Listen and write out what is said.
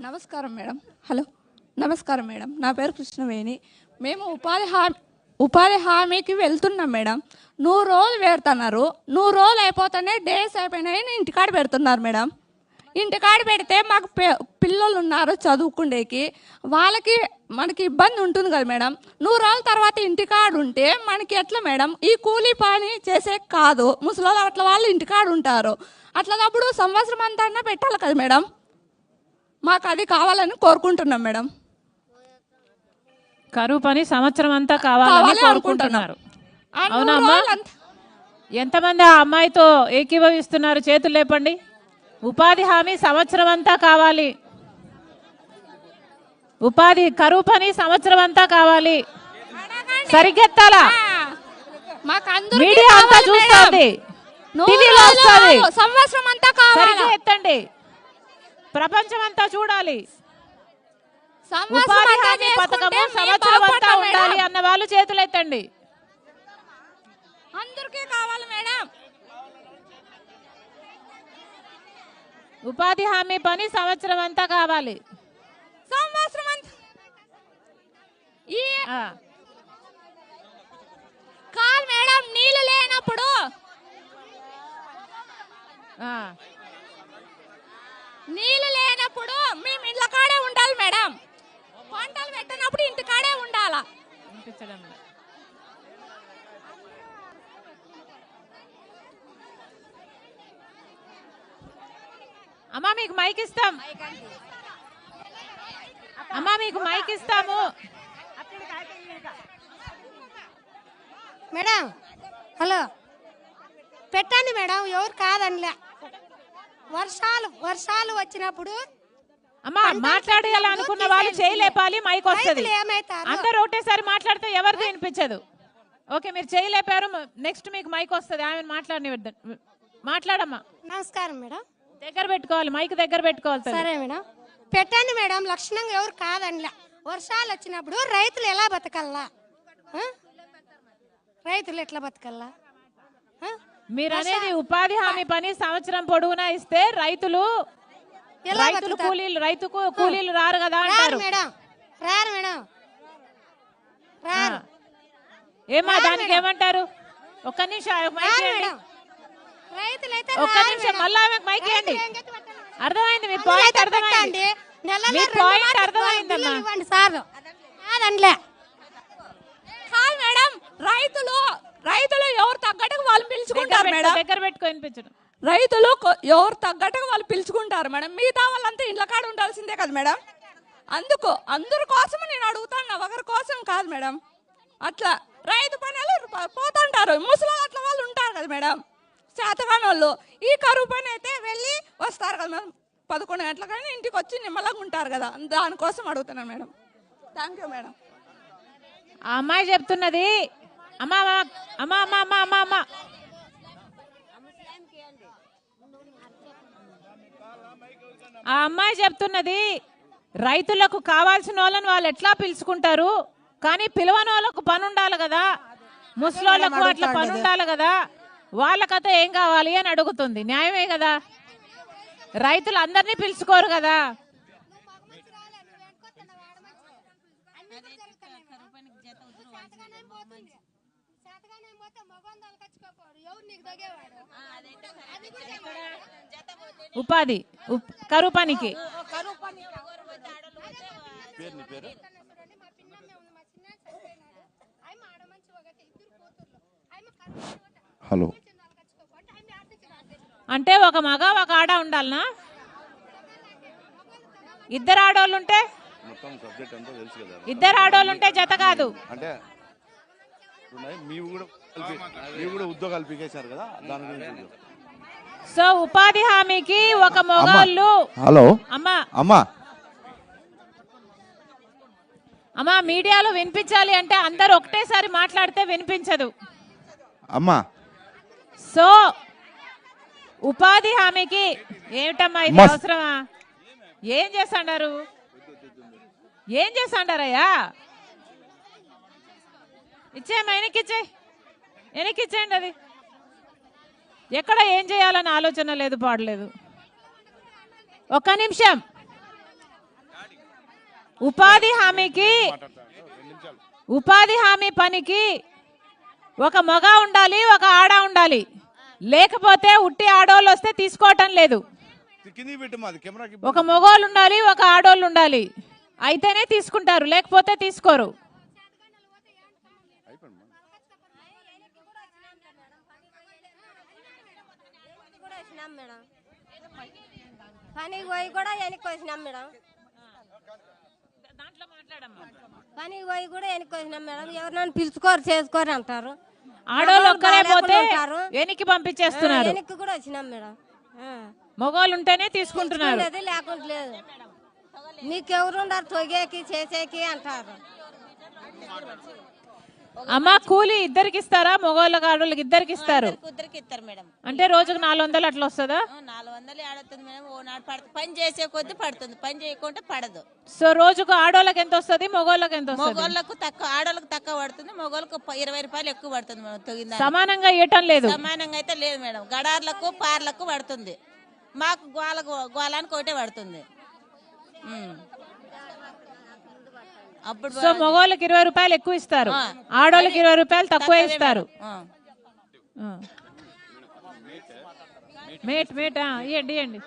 నమస్కారం madam. Hello, నమస్కారం madam. నా పేరు కృష్ణవేణి. మేము ఉపాధి హామీకి వెళ్తున్నాం మేడం. 100 రోజులు పెడుతున్నారు. 100 రోజులు అయిపోతేనే డేస్ అయిపోయినాయని ఇంటికాడ పెడుతున్నారు మేడం. ఇంటికాడ పెడితే మాకు పిల్లలు ఉన్నారు చదువుకుండేకి, వాళ్ళకి మనకి ఇబ్బంది ఉంటుంది కదా మేడం. 100 రోజుల తర్వాత ఇంటికాడ ఉంటే మనకి ఎట్లా మేడం? ఈ కూలీ పని చేసే కాదు, ముసలి అట్లా వాళ్ళు ఇంటికాడ ఉంటారు. అట్లప్పుడు సంవత్సరం అంతా పెట్టాలి కదా మేడం. మాకు అది కావాలని కోరుకుంటున్నాం మేడం. కరువు పని సంవత్సరం అంతా కావాలని కోరుకుంటున్నారు. అవునమ్మా, ఎంతమంది ఆ అమ్మాయితో ఏకీభవిస్తున్నారు? చేతులు లేపండి. ఉపాధి హామీ సంవత్సరం అంతా కావాలి. ఉపాధి కరువు పని సంవత్సరం అంతా కావాలి. సరిగెత్తాలా? మీడియా అంతా చూస్తుంది, టీవీలో వస్తుంది. సంవత్సరం అంతా కావాలి. ఎత్తండి, ప్రపంచం అంతా చూడాలి. ఉపాధి హామీ పథకము సంవత్సరం అంతా ఉండాలి అన్న వాళ్ళు చేతులు ఎత్తండి. అందరికీ కావాలి మేడం. ఉపాధి హామీ పని సంవత్సరం అంతా కావాలి. సంవత్సరం అంతా కాదు మేడం. నీళ్ళు లేనప్పుడు మేము ఇంట్లో కాడే ఉండాలి మేడం. పంటలు పెట్టినప్పుడు ఇంటి కాడే ఉండాలా. అమ్మా మీకు మైక్ ఇస్తాం. అమ్మా మీకు మైక్ ఇస్తాము మేడం. హలో, పెట్టండి మేడం, ఎవరు కాదనిలే. వర్షాలు వచ్చినప్పుడు అమ్మా మాట్లాడాలనుకున్న వాళ్ళు చేయలేపాలి, మైక్ వస్తుంది. అందరూ ఒకటేసారి మాట్లాడితే ఎవరిది వినిపించదు. ఓకే, మీరు చేయలేపారు. నెక్స్ట్ మీకు మైక్ వస్తుంది. ఆమె మాట్లాడమ్మా. నమస్కారం మేడం. దగ్గర పెట్టుకోవాలి, మైక్ దగ్గర పెట్టుకోవాలి. సరే మేడం, పెట్టండి మేడం. లక్షణంగా ఎవరు కాదనిలే. వర్షాలు వచ్చినప్పుడు రైతులు ఎలా బతకల్లా? రైతులు ఎట్లా బతకల్లా? మీరు అనేది ఉపాధి హామీ పని సంవత్సరం పొడవునా ఇస్తే రైతులు కూలీలు రారు కదా అంటారు మేడం. రారు మేడం, రారు. ఏమా దానికి ఏమంటారు? ఒక్క నిమిషం ఒక్క నిమిషం మళ్ళా మైక్ ఇవ్వండి. అర్థమైంది మీ పాయింట్? అర్థమైంది మీ పాయింట్? అర్థమైందమ్మా. కాదు మేడం, రైతులు ఎవరు తగ్గట్టుగా వాళ్ళు పిలుచుకుంటారు మేడం. దగ్గర పెట్టుకో వినిపించడం. రైతులు ఎవరు తగ్గట్టుగా వాళ్ళు పిలుచుకుంటారు మేడం. మిగతా వాళ్ళంతా ఇంట్లో కాడ ఉండాల్సిందే కదా మేడం. అందరి కోసం నేను అడుగుతాను, ఒకరి కోసం కాదు మేడం. అట్లా రైతు పనులు పోతుంటారు, ముసలి అట్లా వాళ్ళు ఉంటారు కదా మేడం. చేతగాని వాళ్ళు ఈ కరువు పని అయితే వెళ్ళి వస్తారు కదా మేడం. 11 గంటలకైనా ఇంటికి వచ్చి నిమ్మలంగా ఉంటారు కదా. దానికోసం అడుగుతున్నాను మేడం. Thank you madam. ఆ అమ్మాయి చెప్తున్నది అమ్మా అమ్మా అమ్మా అమ్మా అమ్మా అమ్మా ఆ అమ్మాయి చెప్తున్నది రైతులకు కావాల్సిన వాళ్ళని వాళ్ళు ఎట్లా పిలుచుకుంటారు, కానీ పిలవని వాళ్ళకు పని ఉండాలి కదా, ముసలోళ్ళకు అట్లా పని ఉండాలి కదా, వాళ్ళకత ఏం కావాలి అని అడుగుతుంది. న్యాయమే కదా, రైతులు అందరినీ పిలుచుకోరు కదా. ఉపాధి కరువు పనికి హలో అంటే ఒక మగ ఒక ఆడ ఉండాలనా? ఇద్దరు ఆడోళ్ళు ఉంటే జత కాదు. అంటే ఉద్యోగాలు పీకేశారు కదా, దాని గురించి. సో ఉపాధి హామీకి ఒక మొగాళ్ళు. హలో అమ్మా అమ్మా అమ్మా మీడియాలో వినిపించాలి అంటే అందరు ఒకటేసారి మాట్లాడితే వినిపించదు అమ్మా. సో ఉపాధి హామీకి ఏమిటమ్మా ఇది అవసరమా? ఏం చేస్తాడారయ్యా? ఇచ్చేయమ్మా, వెనక్కిచ్చేయండి. అది ఎక్కడ ఏం చేయాలని ఆలోచన లేదు, పాడలేదు. ఒక్క నిమిషం ఉపాధి హామీ పనికి ఒక మగ ఉండాలి, ఒక ఆడ ఉండాలి. లేకపోతే ఉట్టి ఆడోళ్ళు వస్తే తీసుకోవటం లేదు. ఒక మగోళ్ళు ఉండాలి, ఒక ఆడోళ్ళు ఉండాలి. అయితేనే తీసుకుంటారు, లేకపోతే తీసుకోరు. పనికి పోయి కూడా వెనక్కి వచ్చినాం మేడం. పనికి పోయి కూడా వెనక్కి వచ్చినాం మేడం. ఎవరినైనా పిలుచుకోరు, చేసుకోరు అంటారు. ఆడోళ్ళు ఒక్కరే పోతే వెనక్కి పంపించేస్తున్నారు. వెనక్కి కూడా వచ్చినాం మేడం. మగోళ్ళు ఉంటేనే తీసుకుంటున్నారు. లేకుండా లేదు. మీకెవరుండారు తొగేకి చేసేకి అంటారు. అమ్మ కూలి ఇద్దరికి ఇస్తారా? మగవాళ్ళకి ఆడవాళ్ళకి ఇద్దరికి ఇస్తారు. ఇద్దరికి ఇస్తారు మేడం. అంటే రోజుకు 400 అట్లా వస్తుందా? 400 ఆడుతుంది మేడం. ఓ నాడు పడుతుంది, పని చేసే కొద్ది పడుతుంది, పని చేయకుంటే పడదు. సో రోజుకు ఆడవాళ్ళకి ఎంత వస్తుంది, మగవాళ్ళకి ఎంత వస్తుంది? మగవాళ్ళకు తక్కువ, ఆడవాళ్ళకి తక్కువ పడుతుంది, మగవాళ్ళకు 20 రూపాయలు ఎక్కువ పడుతుంది మేడం. తొగిందా సమానంగా ఇవ్వటం లేదు. సమానంగా అయితే లేదు మేడం. గడార్లకు పార్లకు పడుతుంది, మాకు గోళానికి ఒకటే పడుతుంది. అప్పుడు సో మగవాళ్ళకి 20 రూపాయలు ఎక్కువ ఇస్తారు, ఆడవాళ్ళకి 20 రూపాయలు తక్కువ ఇస్తారు. మేట్ ఇవ్వండి.